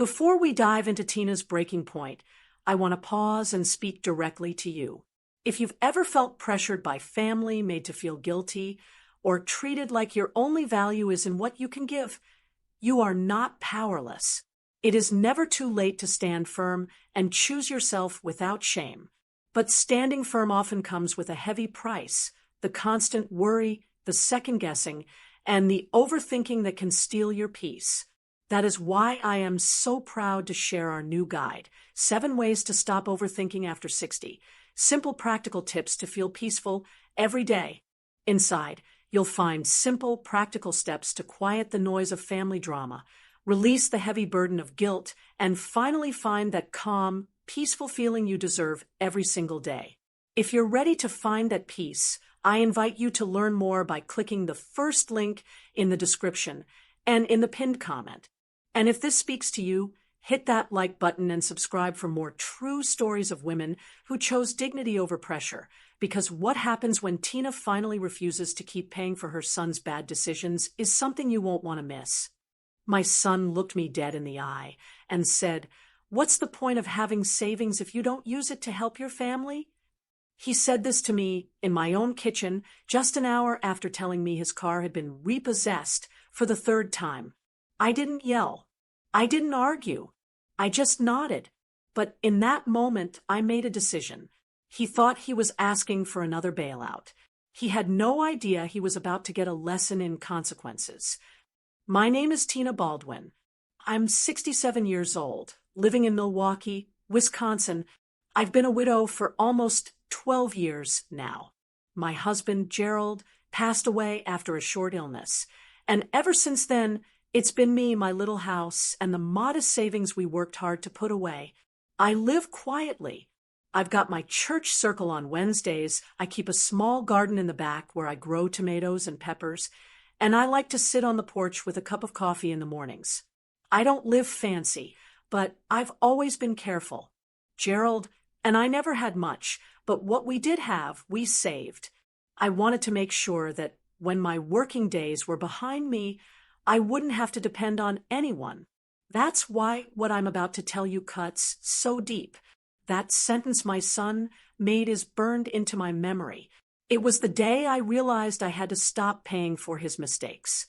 Before we dive into Tina's breaking point, I want to pause and speak directly to you. If you've ever felt pressured by family, made to feel guilty, or treated like your only value is in what you can give, you are not powerless. It is never too late to stand firm and choose yourself without shame. But standing firm often comes with a heavy price, the constant worry, the second-guessing, and the overthinking that can steal your peace. That is why I am so proud to share our new guide, 7 Ways to Stop Overthinking After 60. Simple practical tips to feel peaceful every day. Inside, you'll find simple, practical steps to quiet the noise of family drama, release the heavy burden of guilt, and finally find that calm, peaceful feeling you deserve every single day. If you're ready to find that peace, I invite you to learn more by clicking the first link in the description and in the pinned comment. And if this speaks to you, hit that like button and subscribe for more true stories of women who chose dignity over pressure. Because what happens when Tina finally refuses to keep paying for her son's bad decisions is something you won't want to miss. My son looked me dead in the eye and said, "What's the point of having savings if you don't use it to help your family?" He said this to me in my own kitchen just an hour after telling me his car had been repossessed for the 3rd time. I didn't yell. I didn't argue. I just nodded. But in that moment, I made a decision. He thought he was asking for another bailout. He had no idea he was about to get a lesson in consequences. My name is Tina Baldwin. I'm 67 years old, living in Milwaukee, Wisconsin. I've been a widow for almost 12 years now. My husband, Gerald, passed away after a short illness. And ever since then, it's been me, my little house, and the modest savings we worked hard to put away. I live quietly. I've got my church circle on Wednesdays. I keep a small garden in the back where I grow tomatoes and peppers, and I like to sit on the porch with a cup of coffee in the mornings. I don't live fancy, but I've always been careful. Gerald and I never had much, but what we did have, we saved. I wanted to make sure that when my working days were behind me, I wouldn't have to depend on anyone. That's why what I'm about to tell you cuts so deep. That sentence my son made is burned into my memory. It was the day I realized I had to stop paying for his mistakes.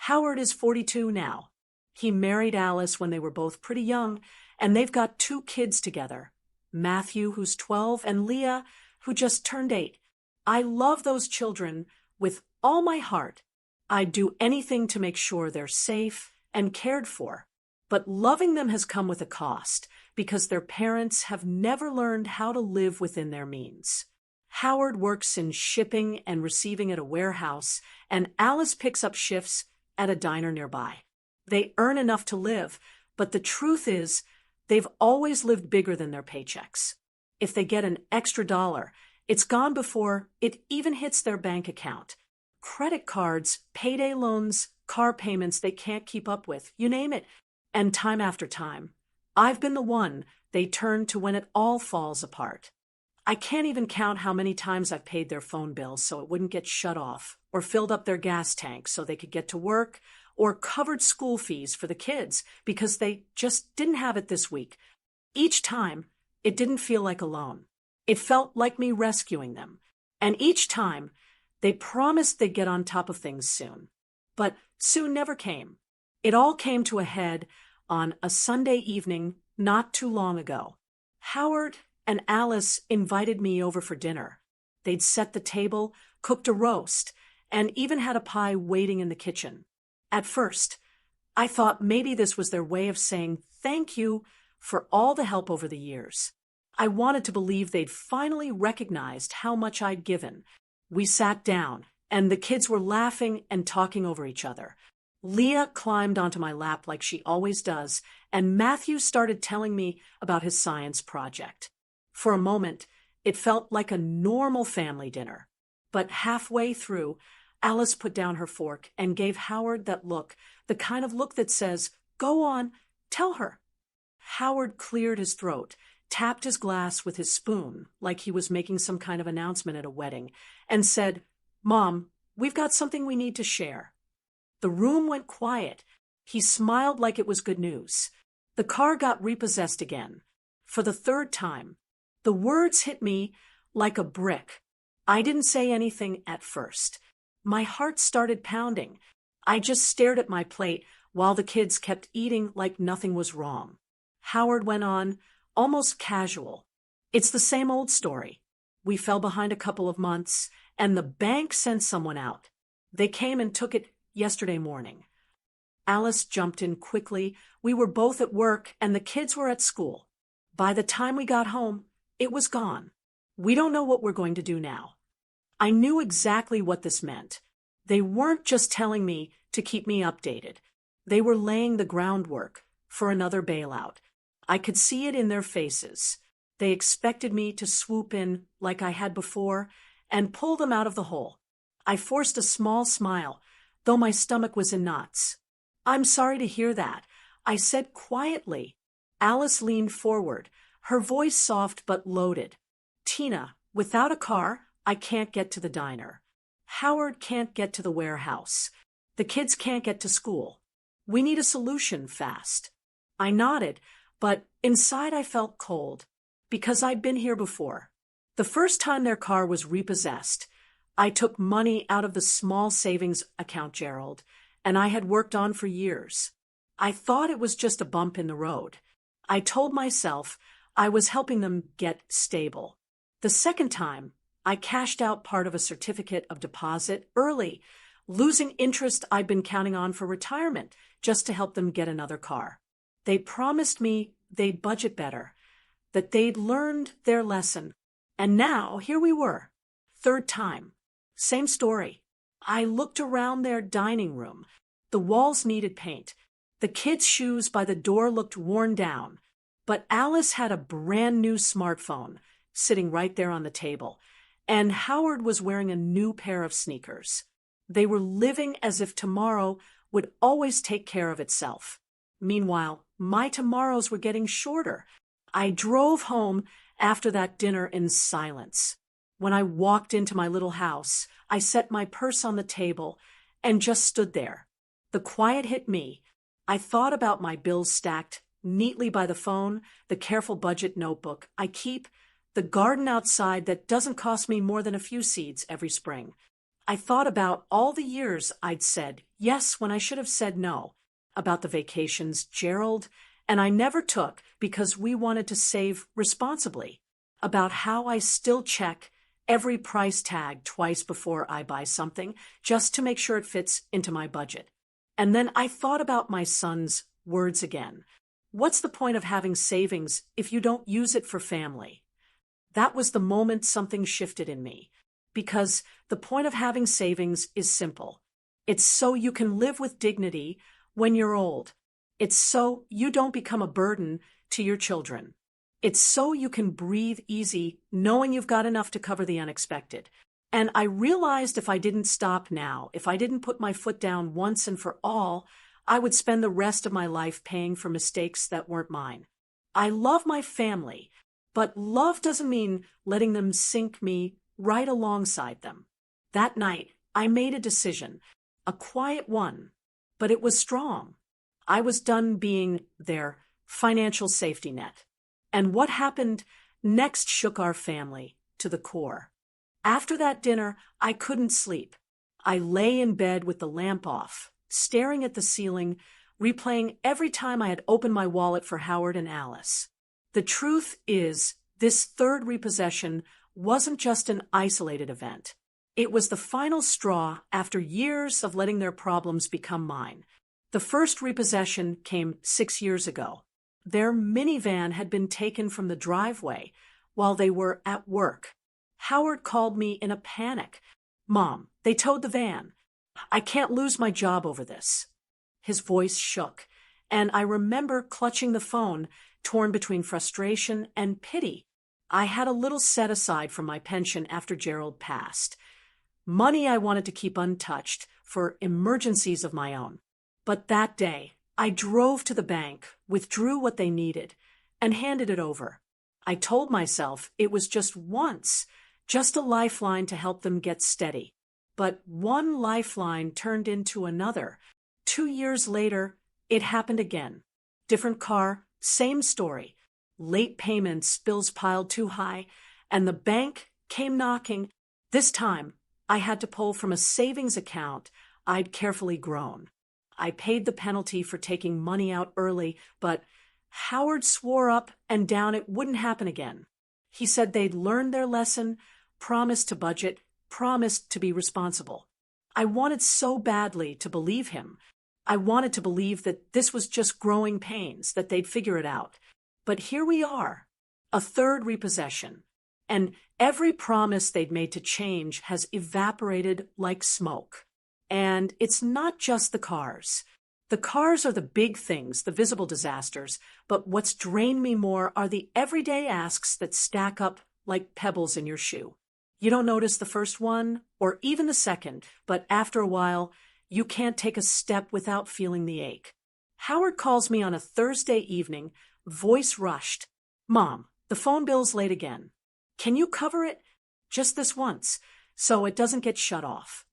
Howard is 42 now. He married Alice when they were both pretty young, and they've got 2 kids together. Matthew, who's 12, and Leah, who just turned 8. I love those children with all my heart. I'd do anything to make sure they're safe and cared for. But loving them has come with a cost, because their parents have never learned how to live within their means. Howard works in shipping and receiving at a warehouse, and Alice picks up shifts at a diner nearby. They earn enough to live, but the truth is, they've always lived bigger than their paychecks. If they get an extra dollar, it's gone before it even hits their bank account. Credit cards, payday loans, car payments they can't keep up with, you name it. And time after time, I've been the one they turn to when it all falls apart. I can't even count how many times I've paid their phone bills so it wouldn't get shut off, or filled up their gas tank so they could get to work, or covered school fees for the kids because they just didn't have it this week. Each time, it didn't feel like a loan. It felt like me rescuing them. And each time, they promised they'd get on top of things soon. But soon never came. It all came to a head on a Sunday evening not too long ago. Howard and Alice invited me over for dinner. They'd set the table, cooked a roast, and even had a pie waiting in the kitchen. At first, I thought maybe this was their way of saying thank you for all the help over the years. I wanted to believe they'd finally recognized how much I'd given. We sat down, and the kids were laughing and talking over each other. Leah climbed onto my lap like she always does, and Matthew started telling me about his science project. For a moment, it felt like a normal family dinner. But halfway through, Alice put down her fork and gave Howard that look, the kind of look that says, "Go on, tell her." Howard cleared his throat, tapped his glass with his spoon like he was making some kind of announcement at a wedding, and said, "Mom, we've got something we need to share." The room went quiet. He smiled like it was good news. The car got repossessed again. For the third time. The words hit me like a brick. I didn't say anything at first. My heart started pounding. I just stared at my plate while the kids kept eating like nothing was wrong. Howard went on, almost casual. It's the same old story. We fell behind a couple of months, and the bank sent someone out. They came and took it yesterday morning. Alice jumped in quickly. We were both at work, and the kids were at school. By the time we got home, it was gone. We don't know what we're going to do now. I knew exactly what this meant. They weren't just telling me to keep me updated. They were laying the groundwork for another bailout. I could see it in their faces. They expected me to swoop in like I had before and pull them out of the hole. I forced a small smile, though my stomach was in knots. "I'm sorry to hear that," I said quietly. Alice leaned forward, her voice soft but loaded. "Tina, without a car, I can't get to the diner. Howard can't get to the warehouse. The kids can't get to school. We need a solution fast." I nodded, but inside I felt cold, because I'd been here before. The first time their car was repossessed, I took money out of the small savings account Gerald and I had worked on for years. I thought it was just a bump in the road. I told myself I was helping them get stable. The second time, I cashed out part of a certificate of deposit early, losing interest I'd been counting on for retirement just to help them get another car. They promised me they'd budget better, that they'd learned their lesson. And now, here we were. Third time. Same story. I looked around their dining room. The walls needed paint. The kids' shoes by the door looked worn down. But Alice had a brand new smartphone sitting right there on the table. And Howard was wearing a new pair of sneakers. They were living as if tomorrow would always take care of itself. Meanwhile, my tomorrows were getting shorter. I drove home after that dinner in silence. When I walked into my little house, I set my purse on the table and just stood there. The quiet hit me. I thought about my bills stacked neatly by the phone, the careful budget notebook I keep, the garden outside that doesn't cost me more than a few seeds every spring. I thought about all the years I'd said yes when I should have said no, about the vacations Gerald and I never took because we wanted to save responsibly, about how I still check every price tag twice before I buy something just to make sure it fits into my budget. And then I thought about my son's words again. What's the point of having savings if you don't use it for family? That was the moment something shifted in me, because the point of having savings is simple. It's so you can live with dignity when you're old. It's so you don't become a burden to your children. It's so you can breathe easy knowing you've got enough to cover the unexpected. And I realized if I didn't stop now, if I didn't put my foot down once and for all, I would spend the rest of my life paying for mistakes that weren't mine. I love my family, but love doesn't mean letting them sink me right alongside them. That night, I made a decision, a quiet one, but it was strong. I was done being their financial safety net. And what happened next shook our family to the core. After that dinner, I couldn't sleep. I lay in bed with the lamp off, staring at the ceiling, replaying every time I had opened my wallet for Howard and Alice. The truth is, this third repossession wasn't just an isolated event. It was the final straw after years of letting their problems become mine. The first repossession came 6 years ago. Their minivan had been taken from the driveway while they were at work. Howard called me in a panic. "Mom, they towed the van. I can't lose my job over this." His voice shook, and I remember clutching the phone, torn between frustration and pity. I had a little set aside from my pension after Gerald passed. Money I wanted to keep untouched for emergencies of my own. But that day, I drove to the bank, withdrew what they needed, and handed it over. I told myself it was just once, just a lifeline to help them get steady. But one lifeline turned into another. 2 years later, it happened again. Different car, Same story. Late payments, bills piled too high, and the bank came knocking. This time, I had to pull from a savings account I'd carefully grown. I paid the penalty for taking money out early, but Howard swore up and down it wouldn't happen again. He said they'd learned their lesson, promised to budget, promised to be responsible. I wanted so badly to believe him. I wanted to believe that this was just growing pains, that they'd figure it out. But here we are, a third repossession, and every promise they'd made to change has evaporated like smoke. And it's not just the cars. The cars are the big things, the visible disasters, but what's drained me more are the everyday asks that stack up like pebbles in your shoe. You don't notice the first one, or even the second, but after a while, you can't take a step without feeling the ache. Howard calls me on a Thursday evening, voice rushed. "Mom, the phone bill's late again. Can you cover it? Just this once, so it doesn't get shut off."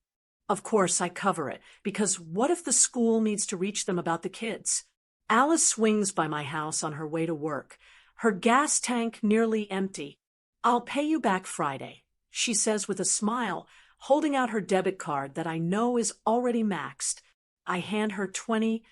Of course, I cover it, because what if the school needs to reach them about the kids? Alice swings by my house on her way to work, her gas tank nearly empty. "I'll pay you back Friday," she says with a smile, holding out her debit card that I know is already maxed. I hand her 20,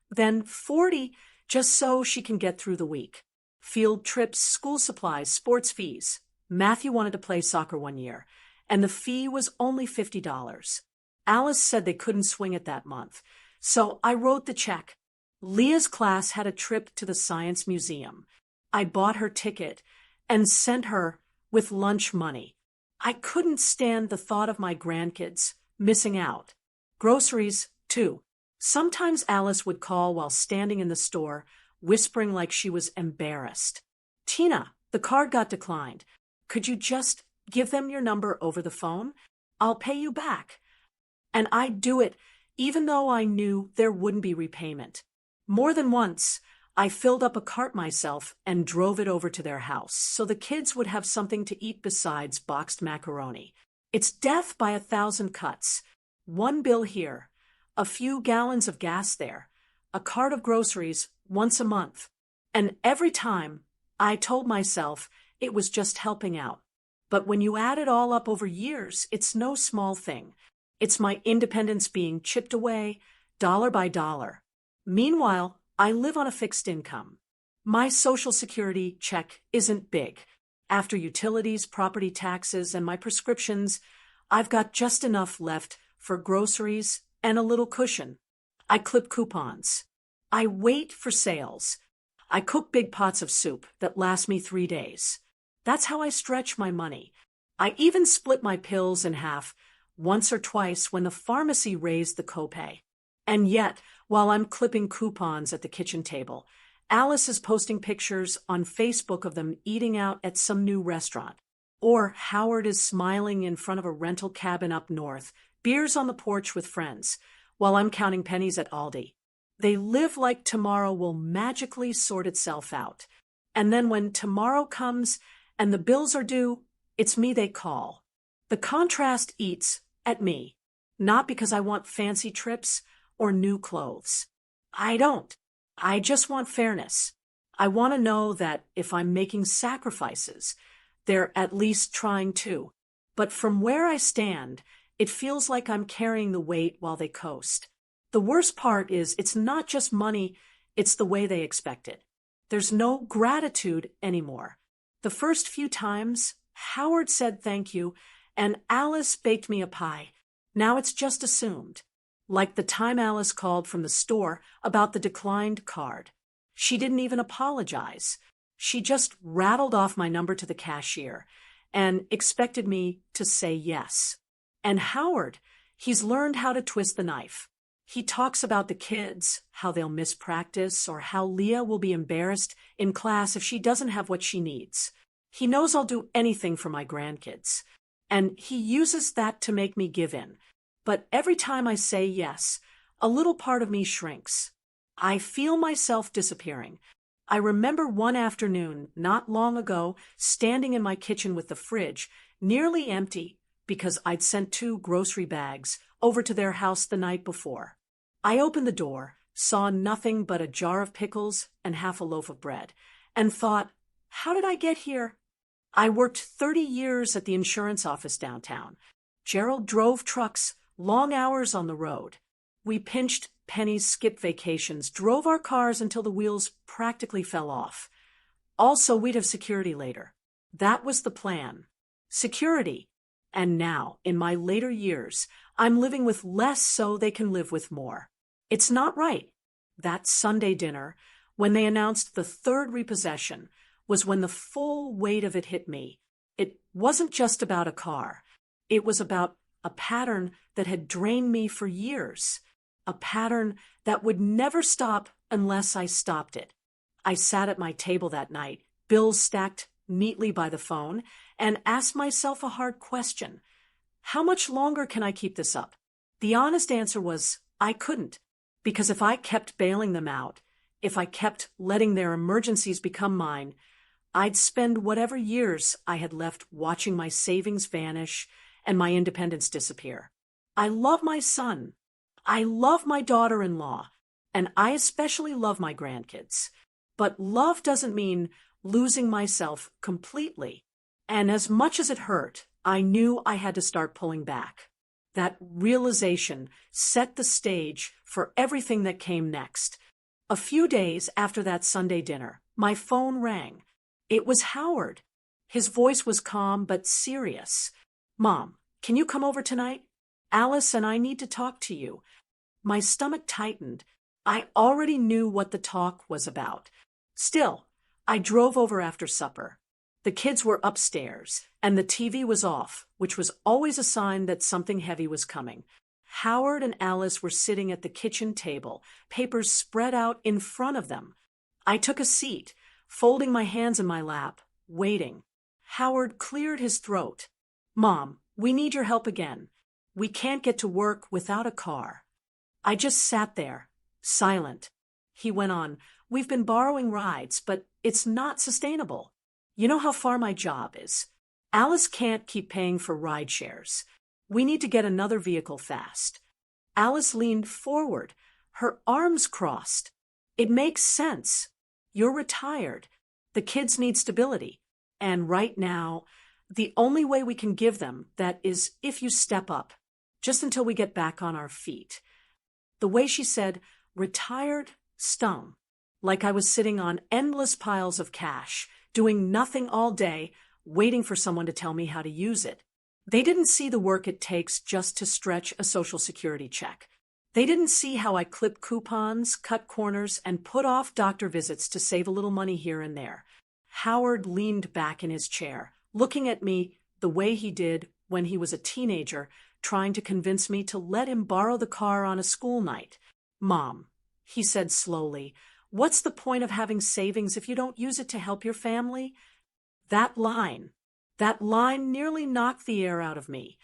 then 40, just so she can get through the week. Field trips, school supplies, sports fees. Matthew wanted to play soccer one year, and the fee was only $50. Alice said they couldn't swing it that month, so I wrote the check. Leah's class had a trip to the Science Museum. I bought her ticket and sent her with lunch money. I couldn't stand the thought of my grandkids missing out. Groceries, too. Sometimes Alice would call while standing in the store, whispering like she was embarrassed. "Tina, the card got declined. Could you just give them your number over the phone? I'll pay you back." And I'd do it even though I knew there wouldn't be repayment. More than once, I filled up a cart myself and drove it over to their house so the kids would have something to eat besides boxed macaroni. It's death by 1,000 cuts. One bill here, a few gallons of gas there, a cart of groceries once a month. And every time, I told myself it was just helping out. But when you add it all up over years, it's no small thing. It's my independence being chipped away, dollar by dollar. Meanwhile, I live on a fixed income. My Social Security check isn't big. After utilities, property taxes, and my prescriptions, I've got just enough left for groceries and a little cushion. I clip coupons. I wait for sales. I cook big pots of soup that last me 3 days. That's how I stretch my money. I even split my pills in half once or twice when the pharmacy raised the copay. And yet, while I'm clipping coupons at the kitchen table, Alice is posting pictures on Facebook of them eating out at some new restaurant. Or Howard is smiling in front of a rental cabin up north, beers on the porch with friends, while I'm counting pennies at Aldi. They live like tomorrow will magically sort itself out. And then when tomorrow comes and the bills are due, it's me they call. The contrast eats at me, not because I want fancy trips or new clothes. I don't. I just want fairness. I want to know that if I'm making sacrifices, they're at least trying to. But from where I stand, it feels like I'm carrying the weight while they coast. The worst part is it's not just money, it's the way they expect it. There's no gratitude anymore. The first few times, Howard said thank you, and Alice baked me a pie. Now it's just assumed. Like the time Alice called from the store about the declined card. She didn't even apologize. She just rattled off my number to the cashier and expected me to say yes. And Howard, he's learned how to twist the knife. He talks about the kids, how they'll miss practice, or how Leah will be embarrassed in class if she doesn't have what she needs. He knows I'll do anything for my grandkids. And he uses that to make me give in. But every time I say yes, a little part of me shrinks. I feel myself disappearing. I remember one afternoon, not long ago, standing in my kitchen with the fridge, nearly empty, because I'd sent 2 grocery bags over to their house the night before. I opened the door, saw nothing but a jar of pickles and half a loaf of bread, and thought, how did I get here? I worked 30 years at the insurance office downtown. Gerald drove trucks, long hours on the road. We pinched pennies, skipped vacations, drove our cars until the wheels practically fell off. Also, we'd have security later. That was the plan. Security. And now, in my later years, I'm living with less so they can live with more. It's not right. That Sunday dinner, when they announced the third repossession, was when the full weight of it hit me. It wasn't just about a car. It was about a pattern that had drained me for years. A pattern that would never stop unless I stopped it. I sat at my table that night, bills stacked neatly by the phone, and asked myself a hard question. How much longer can I keep this up? The honest answer was, I couldn't. Because if I kept bailing them out, if I kept letting their emergencies become mine, I'd spend whatever years I had left watching my savings vanish and my independence disappear. I love my son. I love my daughter-in-law. And I especially love my grandkids. But love doesn't mean losing myself completely. And as much as it hurt, I knew I had to start pulling back. That realization set the stage for everything that came next. A few days after that Sunday dinner, my phone rang. It was Howard. His voice was calm but serious. Mom, can you come over tonight? Alice and I need to talk to you. My stomach tightened. I already knew what the talk was about. Still, I drove over after supper. The kids were upstairs, and the TV was off, which was always a sign that something heavy was coming. Howard and Alice were sitting at the kitchen table, papers spread out in front of them. I took a seat, folding my hands in my lap, waiting. Howard cleared his throat. Mom, we need your help again. We can't get to work without a car. I just sat there, silent. He went on, we've been borrowing rides, but it's not sustainable. You know how far my job is. Alice can't keep paying for ride shares. We need to get another vehicle fast. Alice leaned forward, her arms crossed. It makes sense. You're retired. The kids need stability. And right now, the only way we can give them that is if you step up, just until we get back on our feet. The way she said, retired, stung. Like I was sitting on endless piles of cash, doing nothing all day, waiting for someone to tell me how to use it. They didn't see the work it takes just to stretch a Social Security check. They didn't see how I clip coupons, cut corners, and put off doctor visits to save a little money here and there. Howard leaned back in his chair, looking at me the way he did when he was a teenager, trying to convince me to let him borrow the car on a school night. Mom, he said slowly, what's the point of having savings if you don't use it to help your family? That line nearly knocked the air out of me.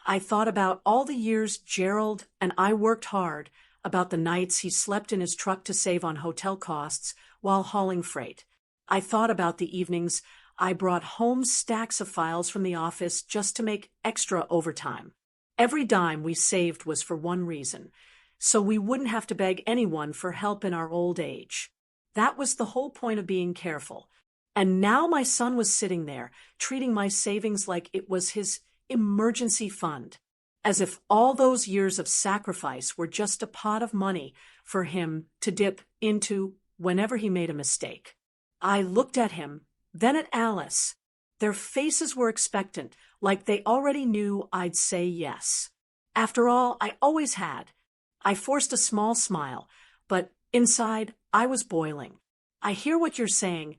I thought about all the years Gerald and I worked hard, about the nights he slept in his truck to save on hotel costs while hauling freight. I thought about the evenings I brought home stacks of files from the office just to make extra overtime. Every dime we saved was for one reason, so we wouldn't have to beg anyone for help in our old age. That was the whole point of being careful. And now my son was sitting there, treating my savings like it was his emergency fund, as if all those years of sacrifice were just a pot of money for him to dip into whenever he made a mistake. I looked at him, then at Alice. Their faces were expectant, like they already knew I'd say yes. After all, I always had. I forced a small smile, but inside I was boiling. I hear what you're saying,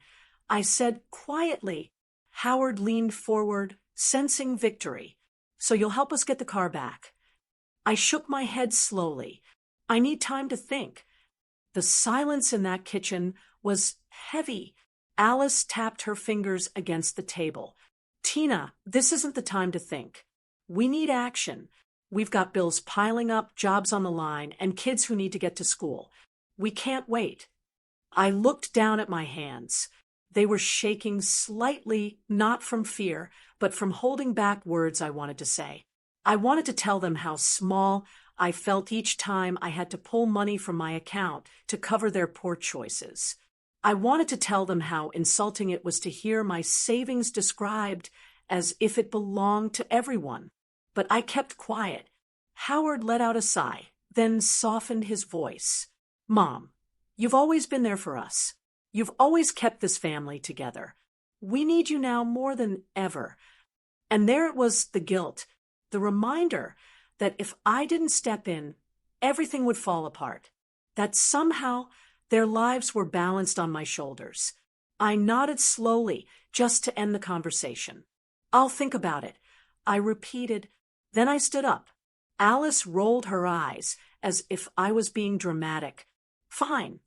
I said quietly. Howard leaned forward, sensing victory. So you'll help us get the car back. I shook my head slowly. I need time to think. The silence in that kitchen was heavy. Alice tapped her fingers against the table. Tina, this isn't the time to think. We need action. We've got bills piling up, jobs on the line, and kids who need to get to school. We can't wait. I looked down at my hands. They were shaking slightly, not from fear, but from holding back words I wanted to say. I wanted to tell them how small I felt each time I had to pull money from my account to cover their poor choices. I wanted to tell them how insulting it was to hear my savings described as if it belonged to everyone. But I kept quiet. Howard let out a sigh, then softened his voice. Mom, you've always been there for us. You've always kept this family together. We need you now more than ever. And there it was, the guilt, the reminder that if I didn't step in, everything would fall apart. That somehow their lives were balanced on my shoulders. I nodded slowly, just to end the conversation. I'll think about it, I repeated. Then I stood up. Alice rolled her eyes, as if I was being dramatic. Fine,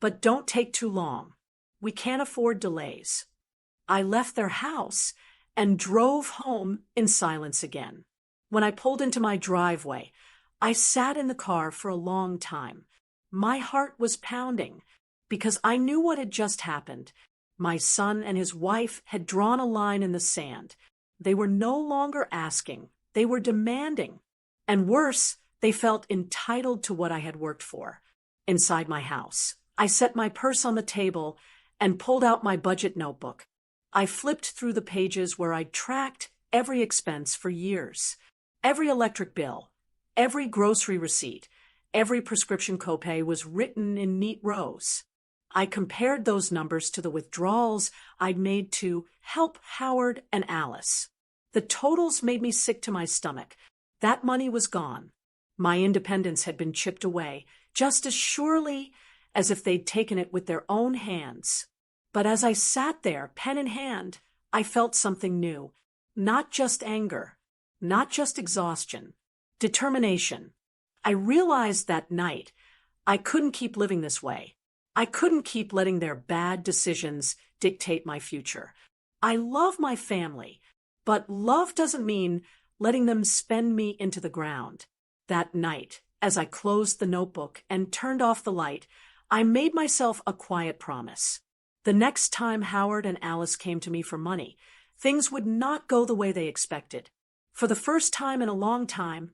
but don't take too long. We can't afford delays. I left their house and drove home in silence again. When I pulled into my driveway, I sat in the car for a long time. My heart was pounding because I knew what had just happened. My son and his wife had drawn a line in the sand. They were no longer asking, they were demanding. And worse, they felt entitled to what I had worked for. Inside my house, I set my purse on the table and pulled out my budget notebook. I flipped through the pages where I'd tracked every expense for years. Every electric bill, every grocery receipt, every prescription copay was written in neat rows. I compared those numbers to the withdrawals I'd made to help Howard and Alice. The totals made me sick to my stomach. That money was gone. My independence had been chipped away, just as surely as if they'd taken it with their own hands. But as I sat there, pen in hand, I felt something new. Not just anger, not just exhaustion, determination. I realized that night I couldn't keep living this way. I couldn't keep letting their bad decisions dictate my future. I love my family, but love doesn't mean letting them spend me into the ground. That night, as I closed the notebook and turned off the light, I made myself a quiet promise. The next time Howard and Alice came to me for money, things would not go the way they expected. For the first time in a long time,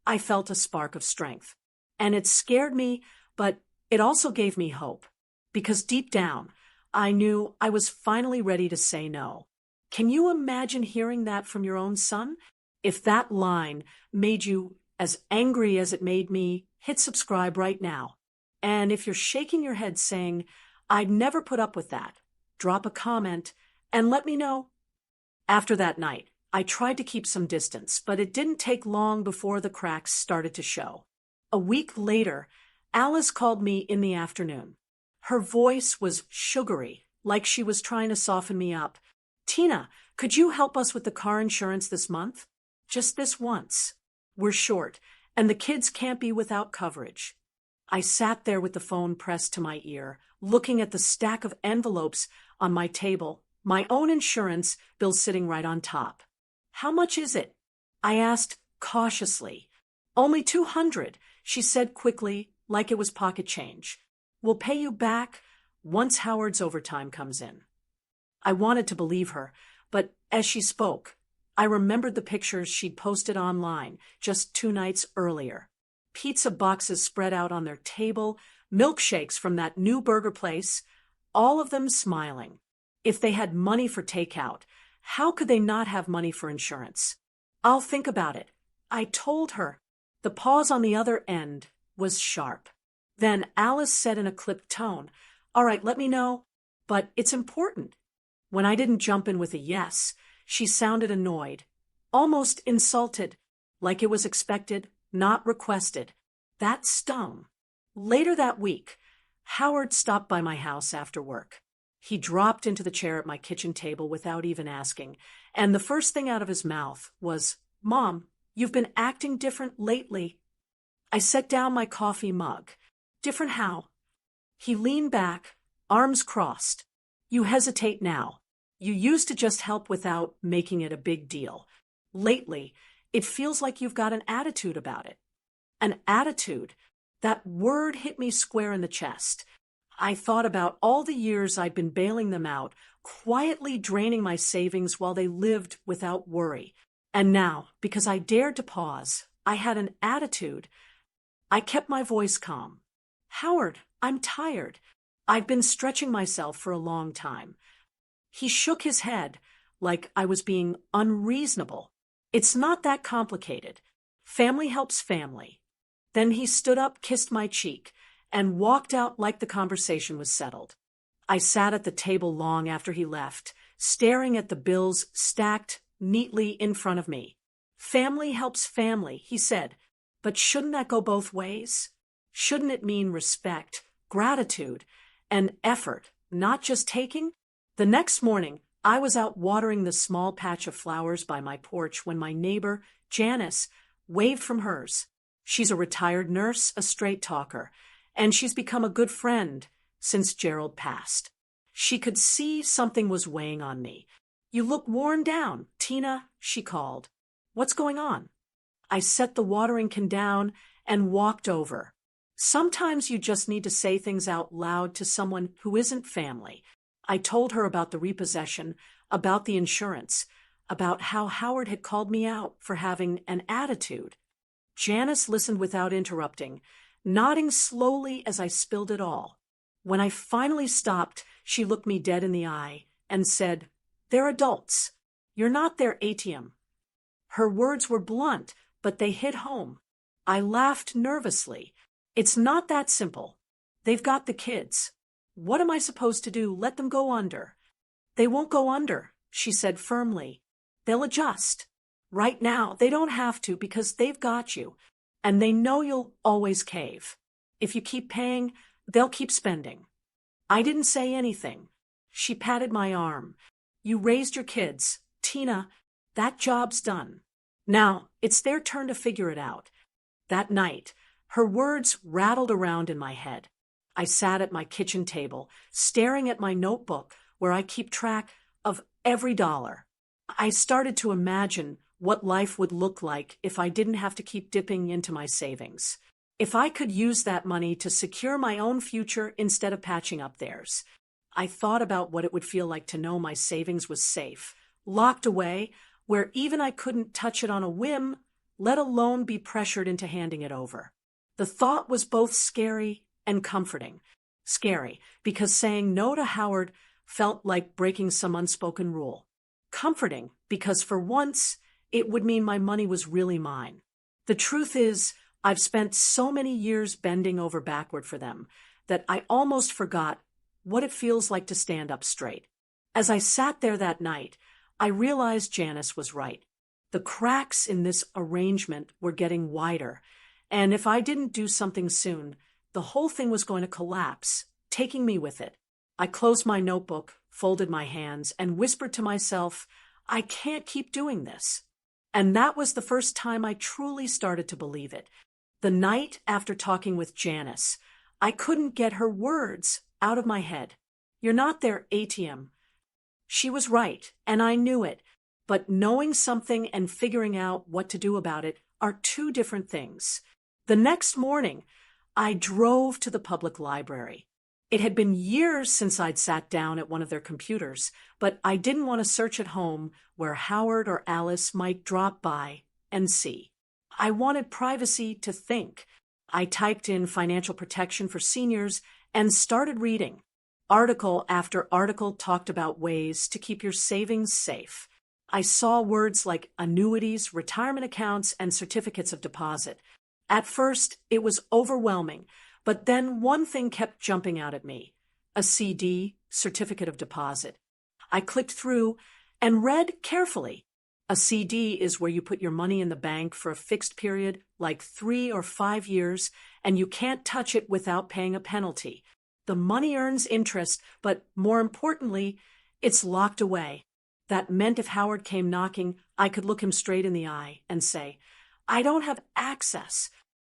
I felt a spark of strength. And it scared me, but it also gave me hope. Because deep down, I knew I was finally ready to say no. Can you imagine hearing that from your own son? If that line made you as angry as it made me, hit subscribe right now. And if you're shaking your head saying, I'd never put up with that, drop a comment and let me know. After that night, I tried to keep some distance, but it didn't take long before the cracks started to show. A week later, Alice called me in the afternoon. Her voice was sugary, like she was trying to soften me up. Tina, could you help us with the car insurance this month? Just this once. We're short, and the kids can't be without coverage. I sat there with the phone pressed to my ear, looking at the stack of envelopes on my table, my own insurance bill sitting right on top. How much is it? I asked cautiously. Only $200, she said quickly, like it was pocket change. We'll pay you back once Howard's overtime comes in. I wanted to believe her, but as she spoke, I remembered the pictures she'd posted online just 2 nights earlier. Pizza boxes spread out on their table, milkshakes from that new burger place, all of them smiling. If they had money for takeout, how could they not have money for insurance? I'll think about it, I told her. The pause on the other end was sharp. Then Alice said in a clipped tone, All right, let me know, but it's important. When I didn't jump in with a yes, she sounded annoyed, almost insulted, like it was expected, not requested. That stung. Later that week, Howard stopped by my house after work. He dropped into the chair at my kitchen table without even asking, and the first thing out of his mouth was, Mom, you've been acting different lately. I set down my coffee mug. Different how? He leaned back, arms crossed. You hesitate now. You used to just help without making it a big deal. Lately, it feels like you've got an attitude about it. An attitude. That word hit me square in the chest. I thought about all the years I'd been bailing them out, quietly draining my savings while they lived without worry. And now, because I dared to pause, I had an attitude I kept my voice calm. Howard, I'm tired. I've been stretching myself for a long time. He shook his head, like I was being unreasonable. It's not that complicated. Family helps family. Then he stood up, kissed my cheek, and walked out like the conversation was settled. I sat at the table long after he left, staring at the bills stacked neatly in front of me. Family helps family, he said, but shouldn't that go both ways? Shouldn't it mean respect, gratitude, and effort, not just taking? The next morning, I was out watering the small patch of flowers by my porch when my neighbor, Janice, waved from hers. She's a retired nurse, a straight talker, and she's become a good friend since Gerald passed. She could see something was weighing on me. You look worn down, Tina, she called. What's going on? I set the watering can down and walked over. Sometimes you just need to say things out loud to someone who isn't family. I told her about the repossession, about the insurance, about how Howard had called me out for having an attitude. Janice listened without interrupting, nodding slowly as I spilled it all. When I finally stopped, she looked me dead in the eye and said, "They're adults. You're not their ATM." Her words were blunt, but they hit home. I laughed nervously. It's not that simple. They've got the kids. What am I supposed to do? Let them go under. They won't go under, she said firmly. They'll adjust. Right now, they don't have to because they've got you, and they know you'll always cave. If you keep paying, they'll keep spending. I didn't say anything. She patted my arm. You raised your kids. Tina, that job's done. Now, it's their turn to figure it out. That night, her words rattled around in my head. I sat at my kitchen table, staring at my notebook where I keep track of every dollar. I started to imagine what life would look like if I didn't have to keep dipping into my savings. If I could use that money to secure my own future instead of patching up theirs. I thought about what it would feel like to know my savings was safe, locked away, where even I couldn't touch it on a whim, let alone be pressured into handing it over. The thought was both scary and comforting. Scary, because saying no to Howard felt like breaking some unspoken rule. Comforting, because for once, it would mean my money was really mine. The truth is, I've spent so many years bending over backward for them that I almost forgot what it feels like to stand up straight. As I sat there that night, I realized Janice was right. The cracks in this arrangement were getting wider, and if I didn't do something soon, the whole thing was going to collapse, taking me with it. I closed my notebook, folded my hands, and whispered to myself, I can't keep doing this. And that was the first time I truly started to believe it. The night after talking with Janice, I couldn't get her words out of my head. You're not their ATM. She was right, and I knew it, but knowing something and figuring out what to do about it are two different things. The next morning, I drove to the public library. It had been years since I'd sat down at one of their computers, but I didn't want to search at home where Howard or Alice might drop by and see. I wanted privacy to think. I typed in financial protection for seniors and started reading. Article after article talked about ways to keep your savings safe. I saw words like annuities, retirement accounts, and certificates of deposit. At first, it was overwhelming, but then one thing kept jumping out at me. A CD, certificate of deposit. I clicked through and read carefully. A CD is where you put your money in the bank for a fixed period, like 3 or 5 years, and you can't touch it without paying a penalty. The money earns interest, but more importantly, it's locked away. That meant if Howard came knocking, I could look him straight in the eye and say, I don't have access,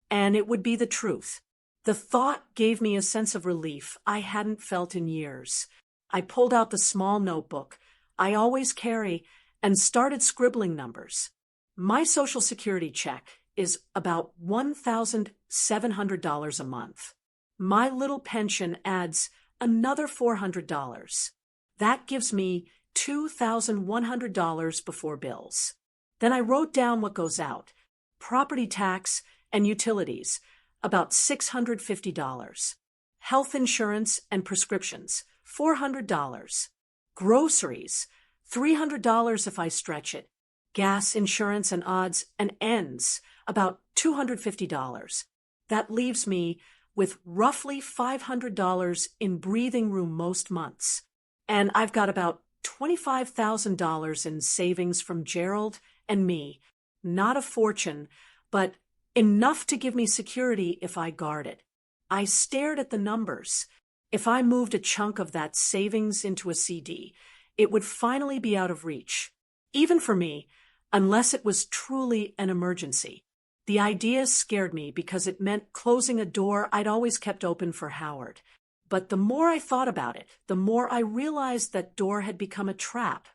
and it would be the truth. The thought gave me a sense of relief I hadn't felt in years. I pulled out the small notebook I always carry and started scribbling numbers. My Social Security check is about $1,700 a month. My little pension adds another $400. That gives me $2,100 before bills. Then I wrote down what goes out: property tax and utilities, about $650. Health insurance and prescriptions, $400. Groceries, $300 if I stretch it. Gas, insurance, and odds and ends, about $250. That leaves me with roughly $500 in breathing room most months. And I've got about $25,000 in savings from Gerald and me. Not a fortune, but enough to give me security if I guard it. I stared at the numbers. If I moved a chunk of that savings into a CD, it would finally be out of reach. Even for me, unless it was truly an emergency. The idea scared me because it meant closing a door I'd always kept open for Howard. But the more I thought about it, the more I realized that door had become a trap.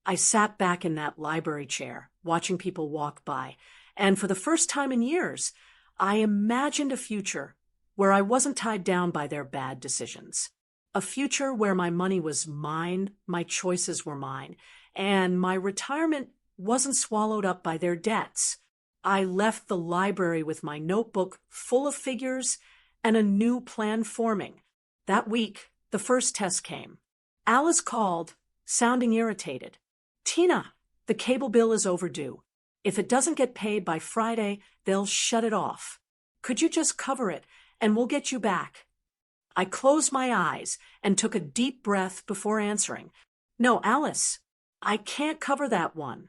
I sat back in that library chair, watching people walk by, and for the first time in years, I imagined a future where I wasn't tied down by their bad decisions. A future where my money was mine, my choices were mine, and my retirement wasn't swallowed up by their debts. I left the library with my notebook full of figures and a new plan forming. That week, the first test came. Alice called, sounding irritated. "Tina, the cable bill is overdue. If it doesn't get paid by Friday, they'll shut it off. Could you just cover it, and we'll get you back?" I closed my eyes and took a deep breath before answering. "No, Alice, I can't cover that one."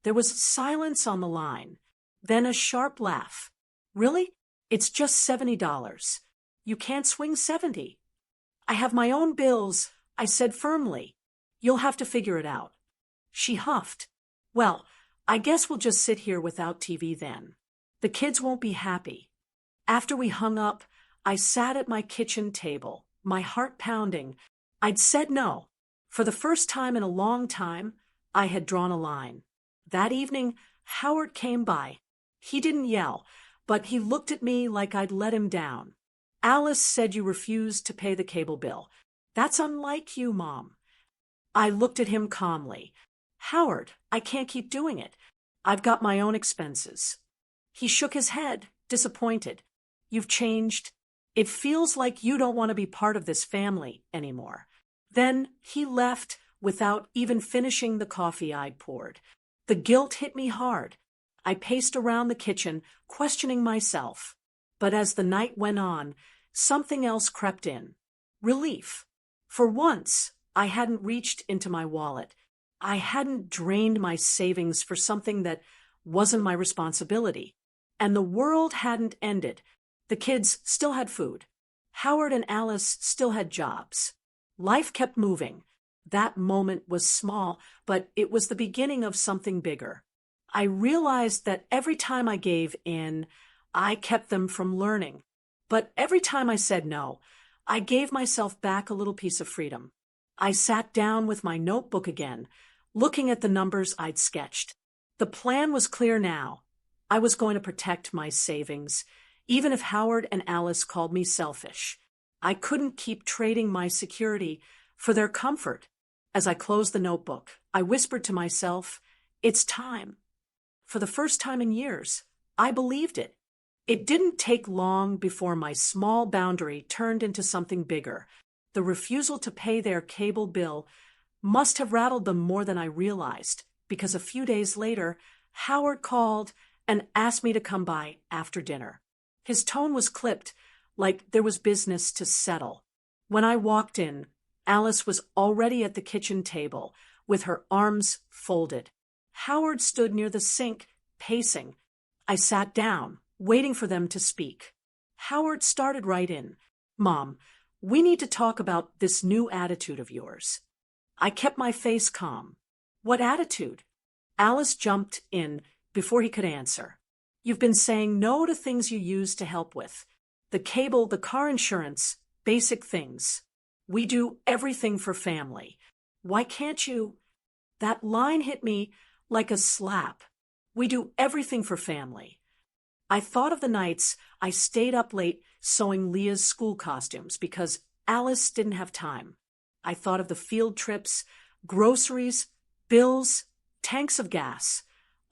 There was silence on the line, then a sharp laugh. "Really? It's just $70. You can't swing 70. "I have my own bills," I said firmly. "You'll have to figure it out." She huffed. "Well, I guess we'll just sit here without TV then. The kids won't be happy." After we hung up, I sat at my kitchen table, my heart pounding. I'd said no. For the first time in a long time, I had drawn a line. That evening, Howard came by. He didn't yell, but he looked at me like I'd let him down. "Alice said you refused to pay the cable bill. That's unlike you, Mom." I looked at him calmly. "Howard, I can't keep doing it. I've got my own expenses." He shook his head, disappointed. "You've changed. It feels like you don't want to be part of this family anymore." Then he left without even finishing the coffee I'd poured. The guilt hit me hard. I paced around the kitchen, questioning myself. But as the night went on, something else crept in. Relief. For once, I hadn't reached into my wallet. I hadn't drained my savings for something that wasn't my responsibility. And the world hadn't ended. The kids still had food. Howard and Alice still had jobs. Life kept moving. That moment was small, but it was the beginning of something bigger. I realized that every time I gave in, I kept them from learning. But every time I said no, I gave myself back a little piece of freedom. I sat down with my notebook again, looking at the numbers I'd sketched. The plan was clear now. I was going to protect my savings, even if Howard and Alice called me selfish. I couldn't keep trading my security for their comfort. As I closed the notebook, I whispered to myself, "It's time." For the first time in years, I believed it. It didn't take long before my small boundary turned into something bigger. The refusal to pay their cable bill must have rattled them more than I realized, because a few days later, Howard called and asked me to come by after dinner. His tone was clipped, like there was business to settle. When I walked in, Alice was already at the kitchen table, with her arms folded. Howard stood near the sink, pacing. I sat down, waiting for them to speak. Howard started right in. "Mom, we need to talk about this new attitude of yours." I kept my face calm. "What attitude?" Alice jumped in before he could answer. "You've been saying no to things you used to help with. The cable, the car insurance, basic things. We do everything for family. Why can't you?" That line hit me like a slap. We do everything for family. I thought of the nights I stayed up late sewing Leah's school costumes because Alice didn't have time. I thought of the field trips, groceries, bills, tanks of gas,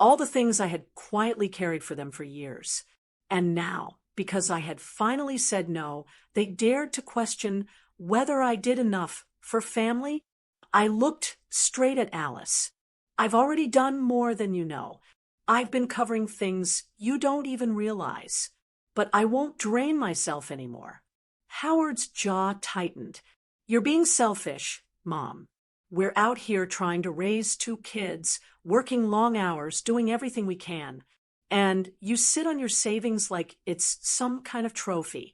all the things I had quietly carried for them for years. And now, because I had finally said no, they dared to question whether I did enough for family. I looked straight at Alice. I've already done more than you know. I've been covering things you don't even realize. But I won't drain myself anymore. Howard's jaw tightened. You're being selfish, Mom. We're out here trying to raise 2 kids, working long hours, doing everything we can. And you sit on your savings like it's some kind of trophy.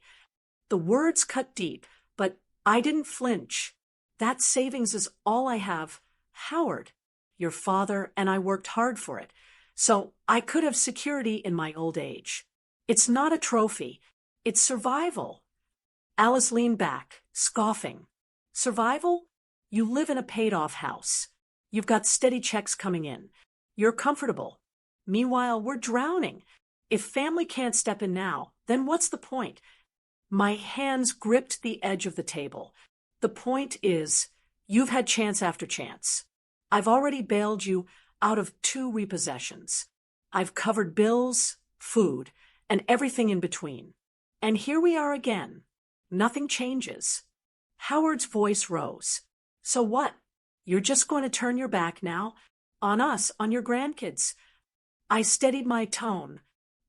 The words cut deep, but I didn't flinch. That savings is all I have. Howard, your father and I worked hard for it, so I could have security in my old age. It's not a trophy. It's survival. Alice leaned back, scoffing. Survival? You live in a paid-off house. You've got steady checks coming in. You're comfortable. Meanwhile, we're drowning. If family can't step in now, then what's the point? My hands gripped the edge of the table. The point is, you've had chance after chance. I've already bailed you out of 2 repossessions. I've covered bills, food, and everything in between. And here we are again. Nothing changes. Howard's voice rose. So what? You're just going to turn your back now? On us, on your grandkids? I steadied my tone.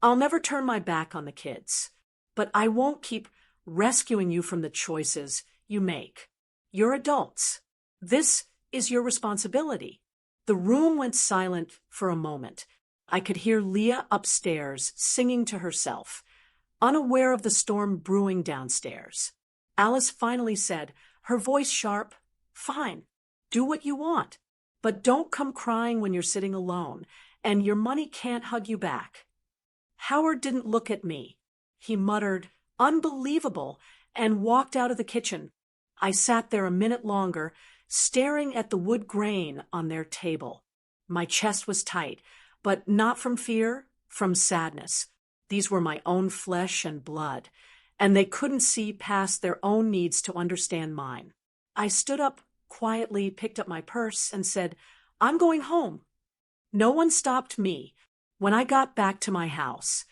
I'll never turn my back on the kids. But I won't keep rescuing you from the choices you make. You're adults. This is your responsibility. The room went silent for a moment. I could hear Leah upstairs singing to herself, unaware of the storm brewing downstairs. Alice finally said, her voice sharp, "Fine, do what you want, but don't come crying when you're sitting alone, and your money can't hug you back." Howard didn't look at me. He muttered, "Unbelievable," and walked out of the kitchen. I sat there a minute longer, staring at the wood grain on their table. My chest was tight, but not from fear, from sadness. These were my own flesh and blood, and they couldn't see past their own needs to understand mine. I stood up quietly, picked up my purse, and said, "I'm going home." No one stopped me. When I got back to my house,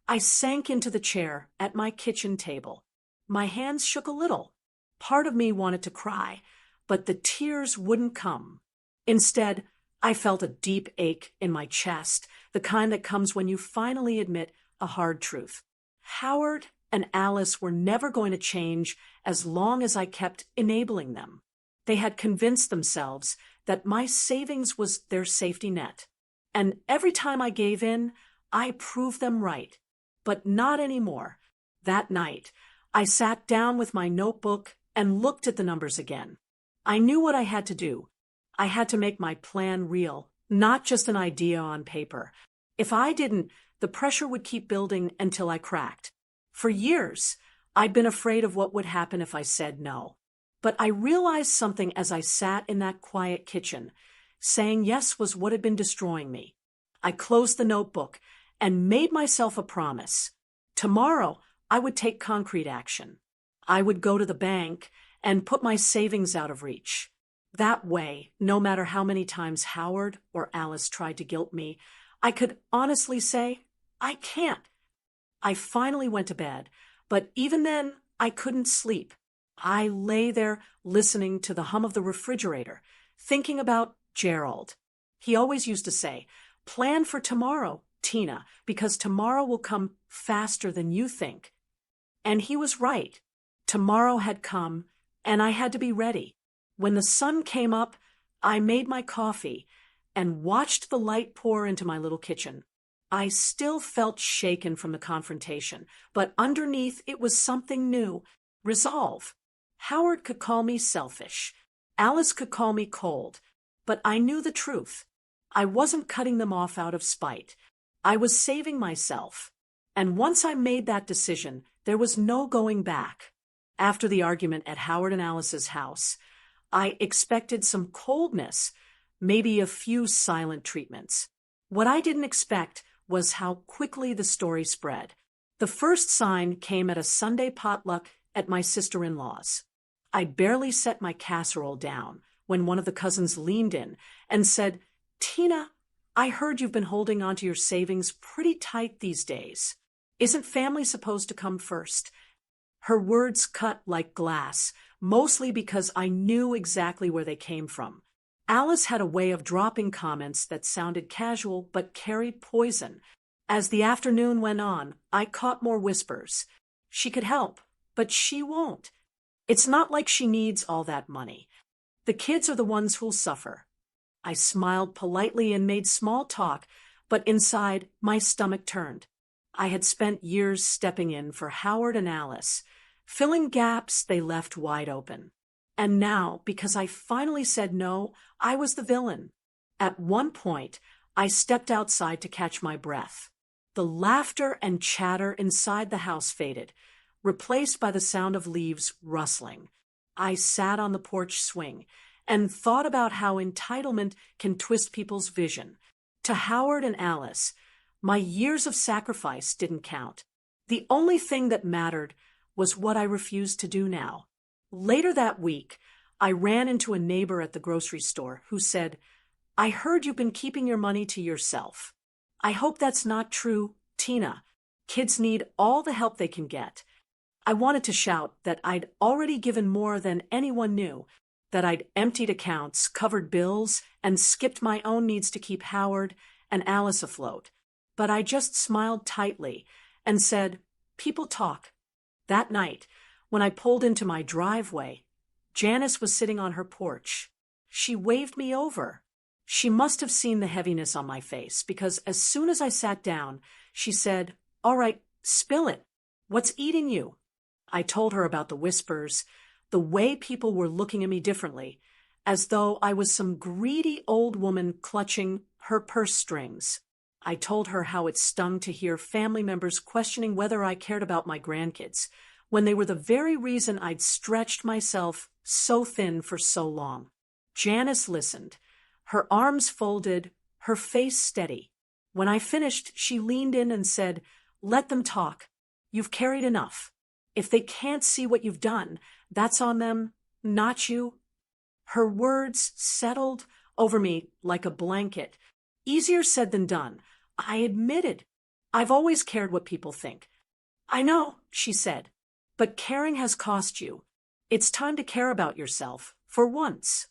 I sank into the chair at my kitchen table. My hands shook a little. Part of me wanted to cry, but the tears wouldn't come. Instead, I felt a deep ache in my chest, the kind that comes when you finally admit a hard truth. Howard and Alice were never going to change as long as I kept enabling them. They had convinced themselves that my savings was their safety net. And every time I gave in, I proved them right. But not anymore. That night, I sat down with my notebook and looked at the numbers again. I knew what I had to do. I had to make my plan real, not just an idea on paper. If I didn't, the pressure would keep building until I cracked. For years, I'd been afraid of what would happen if I said no. But I realized something as I sat in that quiet kitchen. Saying yes was what had been destroying me. I closed the notebook and made myself a promise. Tomorrow, I would take concrete action. I would go to the bank and put my savings out of reach. That way, no matter how many times Howard or Alice tried to guilt me, I could honestly say, I can't. I finally went to bed, but even then, I couldn't sleep. I lay there listening to the hum of the refrigerator, thinking about Gerald. He always used to say, "Plan for tomorrow, Tina, because tomorrow will come faster than you think." And he was right. Tomorrow had come, and I had to be ready. When the sun came up, I made my coffee and watched the light pour into my little kitchen. I still felt shaken from the confrontation, but underneath it was something new, resolve. Howard could call me selfish. Alice could call me cold. But I knew the truth. I wasn't cutting them off out of spite. I was saving myself. And once I made that decision, there was no going back. After the argument at Howard and Alice's house, I expected some coldness, maybe a few silent treatments. What I didn't expect was how quickly the story spread. The first sign came at a Sunday potluck at my sister-in-law's. I'd barely set my casserole down when one of the cousins leaned in and said, "Tina, I heard you've been holding onto your savings pretty tight these days." Isn't family supposed to come first? Her words cut like glass, mostly because I knew exactly where they came from. Alice had a way of dropping comments that sounded casual but carried poison. As the afternoon went on, I caught more whispers. She could help, but she won't. It's not like she needs all that money. The kids are the ones who'll suffer. I smiled politely and made small talk, but inside, my stomach turned. I had spent years stepping in for Howard and Alice, filling gaps they left wide open. And now, because I finally said no, I was the villain. At one point, I stepped outside to catch my breath. The laughter and chatter inside the house faded, replaced by the sound of leaves rustling. I sat on the porch swing and thought about how entitlement can twist people's vision. To Howard and Alice, my years of sacrifice didn't count. The only thing that mattered was what I refused to do now. Later that week, I ran into a neighbor at the grocery store who said, "I heard you've been keeping your money to yourself." I hope that's not true, Tina. Kids need all the help they can get. I wanted to shout that I'd already given more than anyone knew, that I'd emptied accounts, covered bills, and skipped my own needs to keep Howard and Alice afloat. But I just smiled tightly and said, "People talk." That night, when I pulled into my driveway, Janice was sitting on her porch. She waved me over. She must have seen the heaviness on my face, because as soon as I sat down, she said, "All right, spill it. What's eating you?" I told her about the whispers, the way people were looking at me differently, as though I was some greedy old woman clutching her purse strings. I told her how it stung to hear family members questioning whether I cared about my grandkids, when they were the very reason I'd stretched myself so thin for so long. Janice listened, her arms folded, her face steady. When I finished, she leaned in and said, "Let them talk. You've carried enough. If they can't see what you've done, that's on them, not you." Her words settled over me like a blanket. Easier said than done. I admitted. I've always cared what people think. "I know," she said, "but caring has cost you. It's time to care about yourself, for once."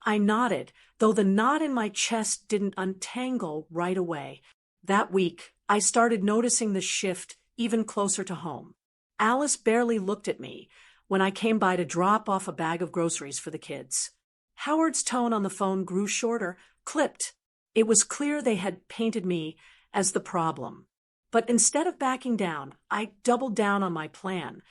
I nodded, though the knot in my chest didn't untangle right away. That week, I started noticing the shift even closer to home. Alice barely looked at me when I came by to drop off a bag of groceries for the kids. Howard's tone on the phone grew shorter, clipped. It was clear they had painted me as the problem. But instead of backing down, I doubled down on my plan.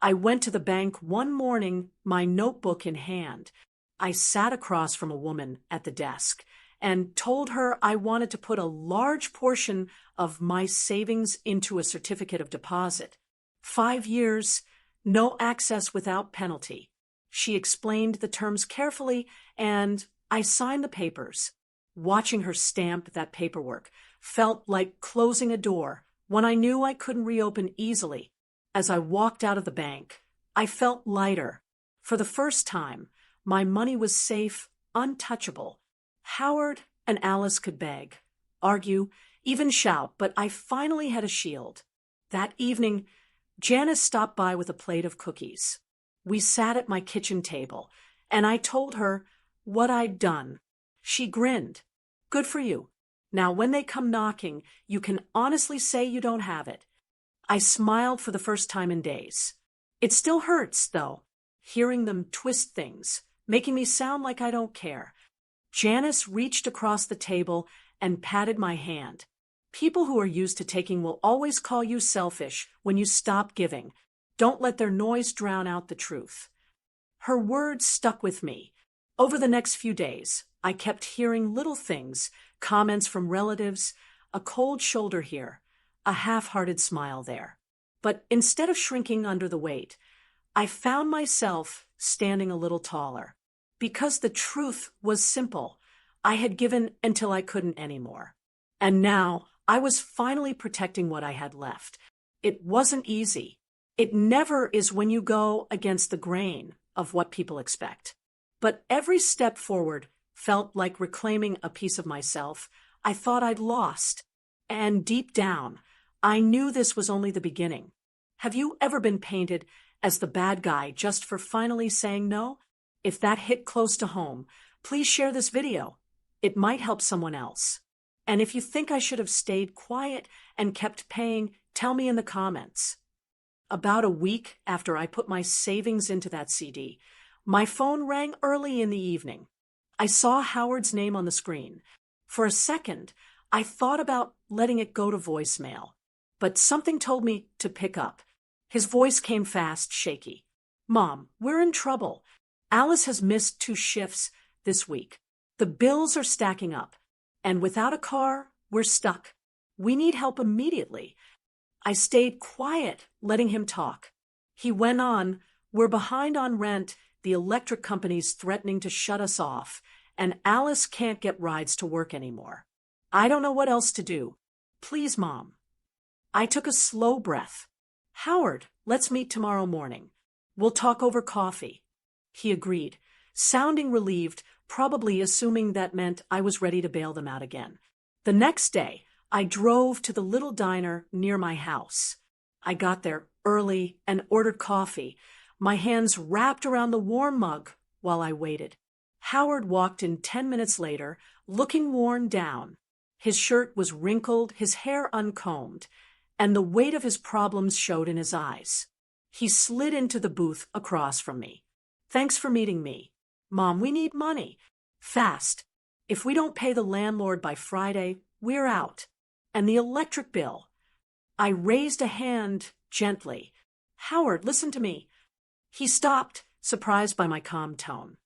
I went to the bank one morning, my notebook in hand. I sat across from a woman at the desk and told her I wanted to put a large portion of my savings into a certificate of deposit. 5 years, no access without penalty. She explained the terms carefully, and I signed the papers. Watching her stamp that paperwork felt like closing a door when I knew I couldn't reopen easily. As I walked out of the bank, I felt lighter. For the first time, my money was safe, untouchable. Howard and Alice could beg, argue, even shout, but I finally had a shield. That evening, Janice stopped by with a plate of cookies. We sat at my kitchen table, and I told her what I'd done. She grinned. "Good for you. Now when they come knocking, you can honestly say you don't have it." I smiled for the first time in days. It still hurts, though, hearing them twist things, making me sound like I don't care. Janice reached across the table and patted my hand. "People who are used to taking will always call you selfish when you stop giving. Don't let their noise drown out the truth." Her words stuck with me. Over the next few days, I kept hearing little things, comments from relatives, a cold shoulder here, a half-hearted smile there. But instead of shrinking under the weight, I found myself standing a little taller. Because the truth was simple. I had given until I couldn't anymore. And now I was finally protecting what I had left. It wasn't easy. It never is when you go against the grain of what people expect. But every step forward felt like reclaiming a piece of myself I thought I'd lost. And deep down, I knew this was only the beginning. Have you ever been painted as the bad guy just for finally saying no? If that hit close to home, please share this video. It might help someone else. And if you think I should have stayed quiet and kept paying, tell me in the comments. About a week after I put my savings into that CD, my phone rang early in the evening. I saw Howard's name on the screen. For a second, I thought about letting it go to voicemail, but something told me to pick up. His voice came fast, shaky. "Mom, we're in trouble. Alice has missed 2 shifts this week. The bills are stacking up, and without a car, we're stuck. We need help immediately." I stayed quiet, letting him talk. He went on, "We're behind on rent, the electric company's threatening to shut us off, and Alice can't get rides to work anymore. I don't know what else to do. Please, Mom." I took a slow breath. "Howard, let's meet tomorrow morning. We'll talk over coffee." He agreed, sounding relieved, probably assuming that meant I was ready to bail them out again. The next day, I drove to the little diner near my house. I got there early and ordered coffee, my hands wrapped around the warm mug while I waited. Howard walked in 10 minutes later, looking worn down. His shirt was wrinkled, his hair uncombed, and the weight of his problems showed in his eyes. He slid into the booth across from me. "Thanks for meeting me. Mom, we need money. Fast. If we don't pay the landlord by Friday, we're out. And the electric bill." I raised a hand gently. "Howard, listen to me." He stopped, surprised by my calm tone.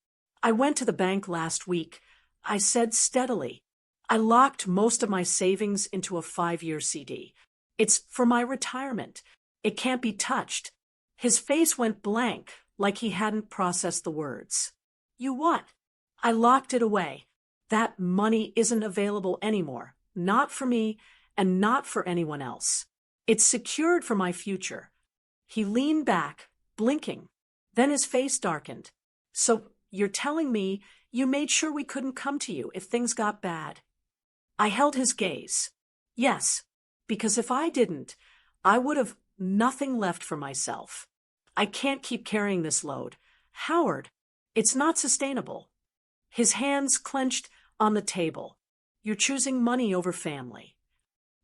"I went to the bank last week," I said steadily. "I locked most of my savings into a 5-year CD. It's for my retirement. It can't be touched." His face went blank, like he hadn't processed the words. "You what?" "I locked it away. That money isn't available anymore. Not for me, and not for anyone else. It's secured for my future." He leaned back, blinking. Then his face darkened. "So you're telling me you made sure we couldn't come to you if things got bad?" I held his gaze. "Yes, because if I didn't, I would have nothing left for myself. I can't keep carrying this load. Howard, it's not sustainable." His hands clenched on the table. "You're choosing money over family."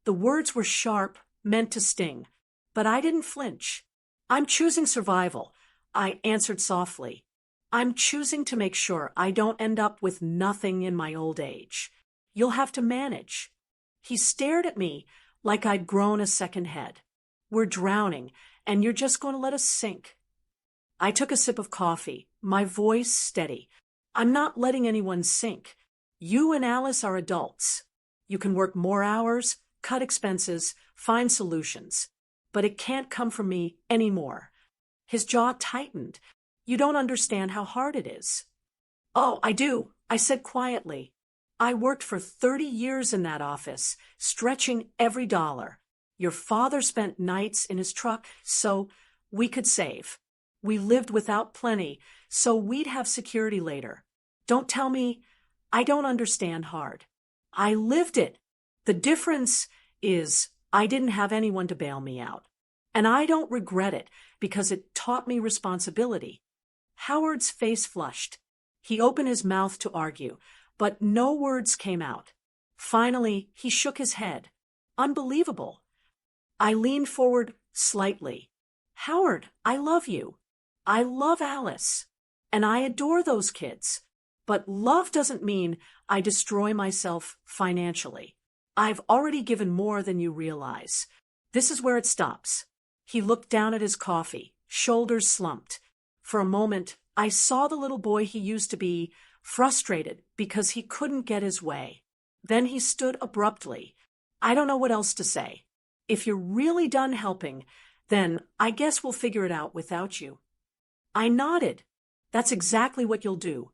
The words were sharp, meant to sting, but I didn't flinch. "I'm choosing survival," I answered softly. "I'm choosing to make sure I don't end up with nothing in my old age. You'll have to manage." He stared at me like I'd grown a second head. "We're drowning, and you're just going to let us sink." I took a sip of coffee, my voice steady. "I'm not letting anyone sink. You and Alice are adults. You can work more hours, cut expenses, find solutions. But it can't come from me anymore." His jaw tightened. "You don't understand how hard it is." "Oh, I do," I said quietly. "I worked for 30 years in that office, stretching every dollar. Your father spent nights in his truck so we could save. We lived without plenty, so we'd have security later. Don't tell me I don't understand hard. I lived it. The difference is I didn't have anyone to bail me out. And I don't regret it because it taught me responsibility." Howard's face flushed. He opened his mouth to argue, but no words came out. Finally, he shook his head. "Unbelievable." I leaned forward slightly. "Howard, I love you. I love Alice. And I adore those kids. But love doesn't mean I destroy myself financially. I've already given more than you realize. This is where it stops." He looked down at his coffee, shoulders slumped. For a moment, I saw the little boy he used to be, frustrated because he couldn't get his way. Then he stood abruptly. "I don't know what else to say. If you're really done helping, then I guess we'll figure it out without you." I nodded. "That's exactly what you'll do."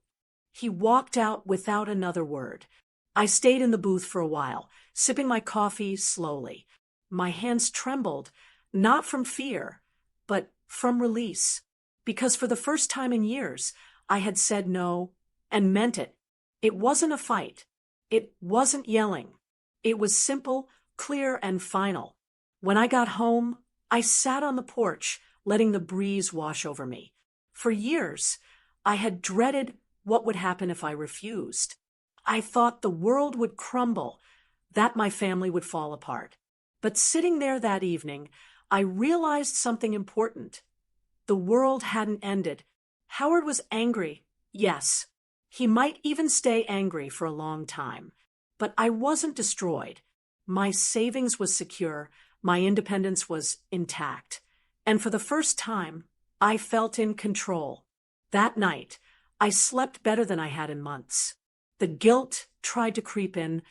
He walked out without another word. I stayed in the booth for a while, sipping my coffee slowly. My hands trembled, not from fear, but from release. Because for the first time in years, I had said no and meant it. It wasn't a fight. It wasn't yelling. It was simple, clear, and final. When I got home, I sat on the porch, letting the breeze wash over me. For years, I had dreaded what would happen if I refused. I thought the world would crumble, that my family would fall apart. But sitting there that evening, I realized something important. The world hadn't ended. Howard was angry, yes. He might even stay angry for a long time. But I wasn't destroyed. My savings was secure, my independence was intact. And for the first time, I felt in control. That night, I slept better than I had in months. The guilt tried to creep in,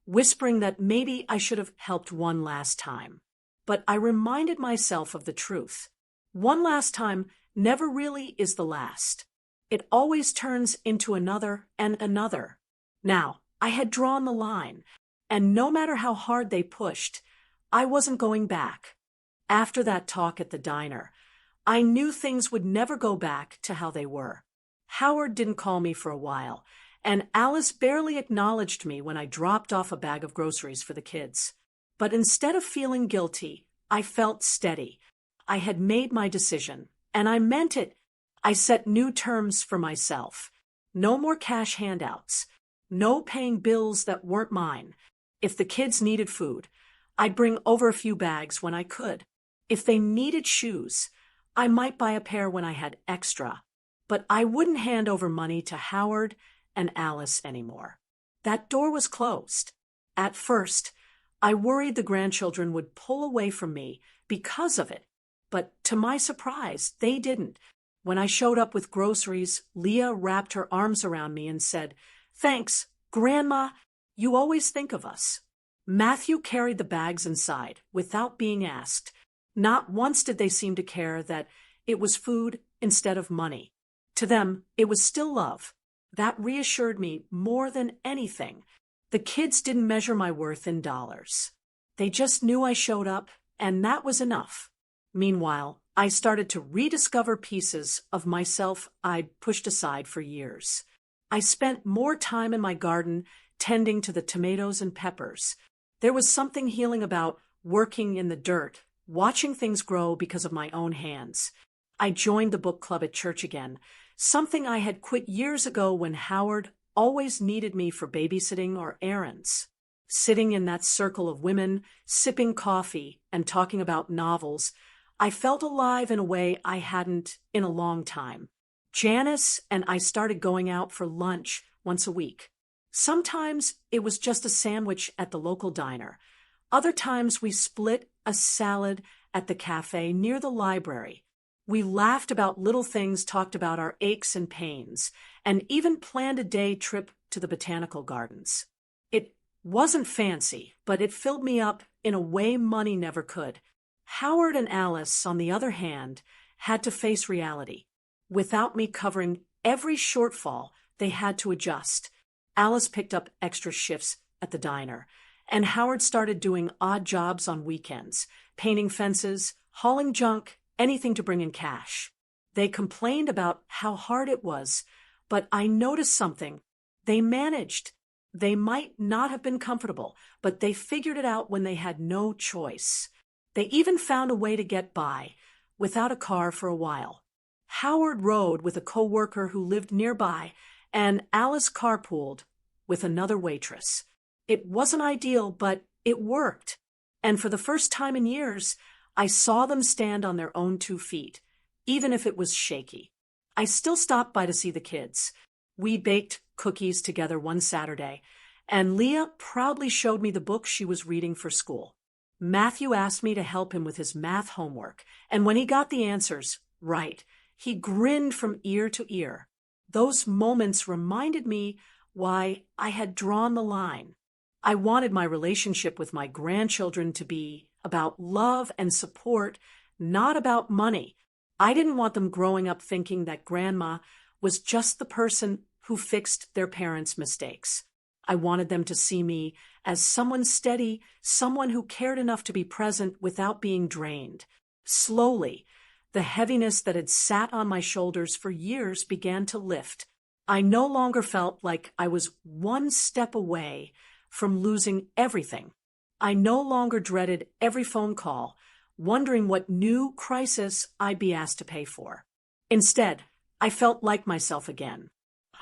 whispering that maybe I should have helped one last time. But I reminded myself of the truth. One last time never really is the last. It always turns into another and another. Now, I had drawn the line, and no matter how hard they pushed, I wasn't going back. After that talk at the diner, I knew things would never go back to how they were. Howard didn't call me for a while, and Alice barely acknowledged me when I dropped off a bag of groceries for the kids. But instead of feeling guilty, I felt steady. I had made my decision, and I meant it. I set new terms for myself. No more cash handouts. No paying bills that weren't mine. If the kids needed food, I'd bring over a few bags when I could. If they needed shoes, I might buy a pair when I had extra. But I wouldn't hand over money to Howard and Alice anymore. That door was closed. At first, I worried the grandchildren would pull away from me because of it. But to my surprise, they didn't. When I showed up with groceries, Leah wrapped her arms around me and said, "Thanks, Grandma, you always think of us." Matthew carried the bags inside without being asked. Not once did they seem to care that it was food instead of money. To them, it was still love. That reassured me more than anything. The kids didn't measure my worth in dollars. They just knew I showed up, and that was enough. Meanwhile, I started to rediscover pieces of myself I'd pushed aside for years. I spent more time in my garden tending to the tomatoes and peppers. There was something healing about working in the dirt, watching things grow because of my own hands. I joined the book club at church again, something I had quit years ago when Howard always needed me for babysitting or errands. Sitting in that circle of women, sipping coffee and talking about novels, I felt alive in a way I hadn't in a long time. Janice and I started going out for lunch once a week. Sometimes it was just a sandwich at the local diner. Other times we split a salad at the cafe near the library. We laughed about little things, talked about our aches and pains, and even planned a day trip to the botanical gardens. It wasn't fancy, but it filled me up in a way money never could. Howard and Alice, on the other hand, had to face reality. Without me covering every shortfall, they had to adjust. Alice picked up extra shifts at the diner, and Howard started doing odd jobs on weekends, painting fences, hauling junk, anything to bring in cash. They complained about how hard it was, but I noticed something. They managed. They might not have been comfortable, but they figured it out when they had no choice. They even found a way to get by, without a car for a while. Howard rode with a co-worker who lived nearby, and Alice carpooled with another waitress. It wasn't ideal, but it worked. And for the first time in years, I saw them stand on their own 2 feet, even if it was shaky. I still stopped by to see the kids. We baked cookies together one Saturday, and Leah proudly showed me the book she was reading for school. Matthew asked me to help him with his math homework, and when he got the answers right, he grinned from ear to ear. Those moments reminded me why I had drawn the line. I wanted my relationship with my grandchildren to be about love and support, not about money. I didn't want them growing up thinking that Grandma was just the person who fixed their parents' mistakes. I wanted them to see me as someone steady, someone who cared enough to be present without being drained. Slowly, the heaviness that had sat on my shoulders for years began to lift. I no longer felt like I was one step away from losing everything. I no longer dreaded every phone call, wondering what new crisis I'd be asked to pay for. Instead, I felt like myself again.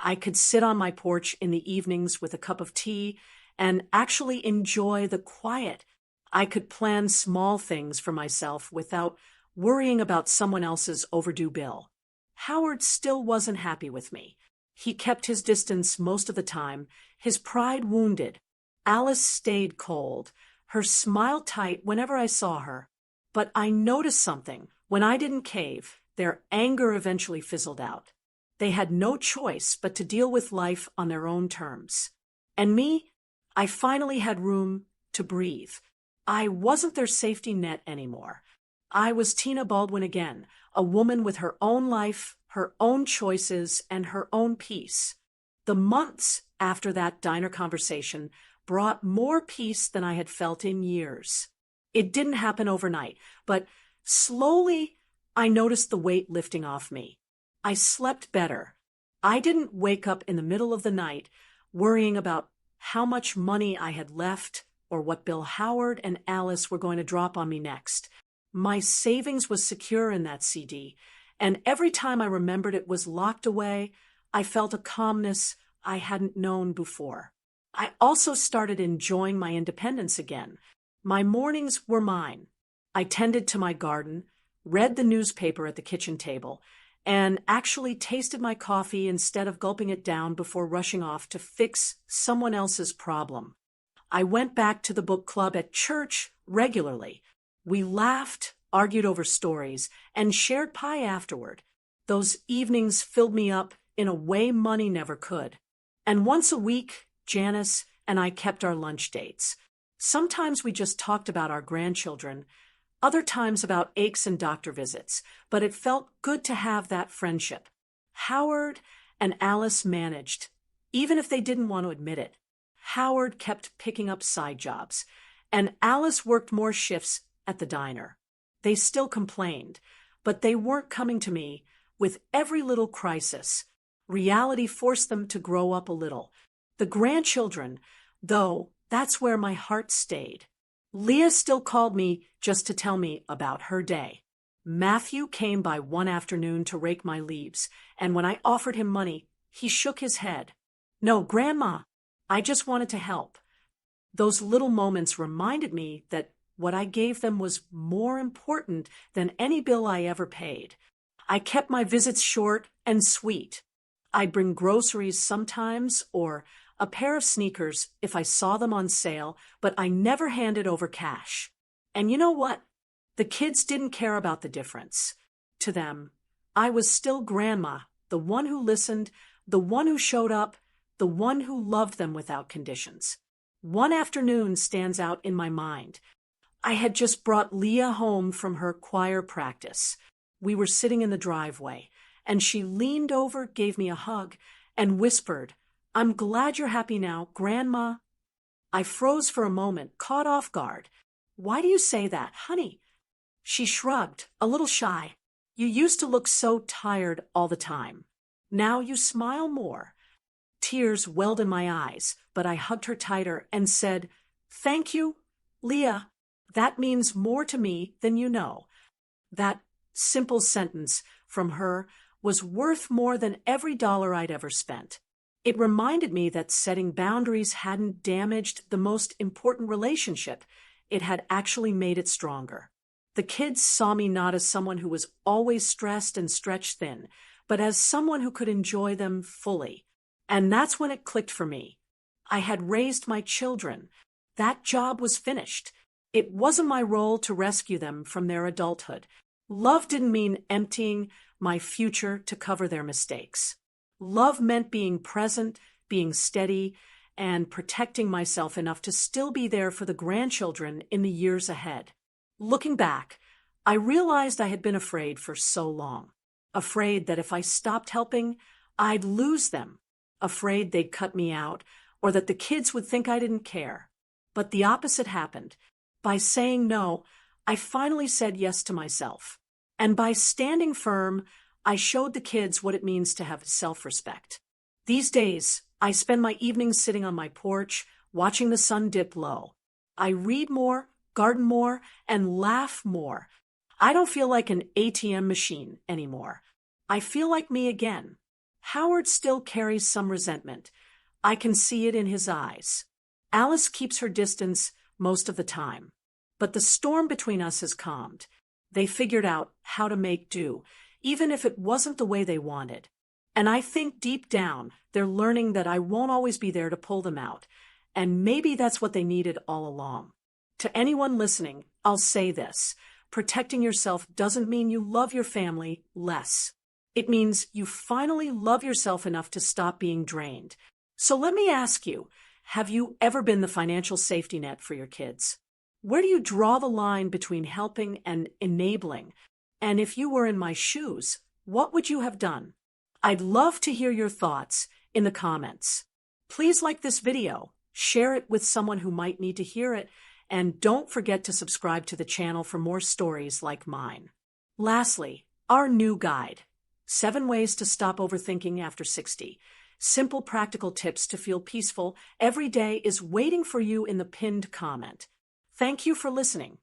I could sit on my porch in the evenings with a cup of tea and actually enjoy the quiet. I could plan small things for myself without worrying about someone else's overdue bill. Howard still wasn't happy with me. He kept his distance most of the time, his pride wounded. Alice stayed cold, her smile tight whenever I saw her. But I noticed something. When I didn't cave, their anger eventually fizzled out. They had no choice but to deal with life on their own terms. And me, I finally had room to breathe. I wasn't their safety net anymore. I was Tina Baldwin again, a woman with her own life, her own choices, and her own peace. The months after that diner conversation brought more peace than I had felt in years. It didn't happen overnight, but slowly I noticed the weight lifting off me. I slept better. I didn't wake up in the middle of the night worrying about how much money I had left or what bill Howard and Alice were going to drop on me next. My savings was secure in that CD, and every time I remembered it was locked away, I felt a calmness I hadn't known before. I also started enjoying my independence again. My mornings were mine. I tended to my garden, read the newspaper at the kitchen table, and actually tasted my coffee instead of gulping it down before rushing off to fix someone else's problem. I went back to the book club at church regularly. We laughed, argued over stories, and shared pie afterward. Those evenings filled me up in a way money never could. And once a week, Janice and I kept our lunch dates. Sometimes we just talked about our grandchildren, other times about aches and doctor visits, but it felt good to have that friendship. Howard and Alice managed, even if they didn't want to admit it. Howard kept picking up side jobs, and Alice worked more shifts at the diner. They still complained, but they weren't coming to me with every little crisis. Reality forced them to grow up a little. The grandchildren, though, that's where my heart stayed. Leah still called me just to tell me about her day. Matthew came by one afternoon to rake my leaves, and when I offered him money, he shook his head. "No, Grandma, I just wanted to help." Those little moments reminded me that what I gave them was more important than any bill I ever paid. I kept my visits short and sweet. I'd bring groceries sometimes or a pair of sneakers if I saw them on sale, but I never handed over cash. And you know what? The kids didn't care about the difference. To them, I was still Grandma, the one who listened, the one who showed up, the one who loved them without conditions. One afternoon stands out in my mind. I had just brought Leah home from her choir practice. We were sitting in the driveway, and she leaned over, gave me a hug, and whispered, "I'm glad you're happy now, Grandma." I froze for a moment, caught off guard. "Why do you say that, honey?" She shrugged, a little shy. "You used to look so tired all the time. Now you smile more." Tears welled in my eyes, but I hugged her tighter and said, "Thank you, Leah. That means more to me than you know." That simple sentence from her was worth more than every dollar I'd ever spent. It reminded me that setting boundaries hadn't damaged the most important relationship. It had actually made it stronger. The kids saw me not as someone who was always stressed and stretched thin, but as someone who could enjoy them fully. And that's when it clicked for me. I had raised my children. That job was finished. It wasn't my role to rescue them from their adulthood. Love didn't mean emptying my future to cover their mistakes. Love meant being present, being steady, and protecting myself enough to still be there for the grandchildren in the years ahead. Looking back, I realized I had been afraid for so long. Afraid that if I stopped helping, I'd lose them. Afraid they'd cut me out, or that the kids would think I didn't care. But the opposite happened. By saying no, I finally said yes to myself. And by standing firm, I showed the kids what it means to have self-respect. These days, I spend my evenings sitting on my porch, watching the sun dip low. I read more, garden more, and laugh more. I don't feel like an ATM machine anymore. I feel like me again. Howard still carries some resentment. I can see it in his eyes. Alice keeps her distance most of the time. But the storm between us has calmed. They figured out how to make do, even if it wasn't the way they wanted. And I think deep down, they're learning that I won't always be there to pull them out. And maybe that's what they needed all along. To anyone listening, I'll say this. Protecting yourself doesn't mean you love your family less. It means you finally love yourself enough to stop being drained. So let me ask you, have you ever been the financial safety net for your kids? Where do you draw the line between helping and enabling? And if you were in my shoes, what would you have done? I'd love to hear your thoughts in the comments. Please like this video, share it with someone who might need to hear it, and don't forget to subscribe to the channel for more stories like mine. Lastly, our new guide, 7 Ways to Stop Overthinking After 60. Simple practical tips to feel peaceful every day is waiting for you in the pinned comment. Thank you for listening.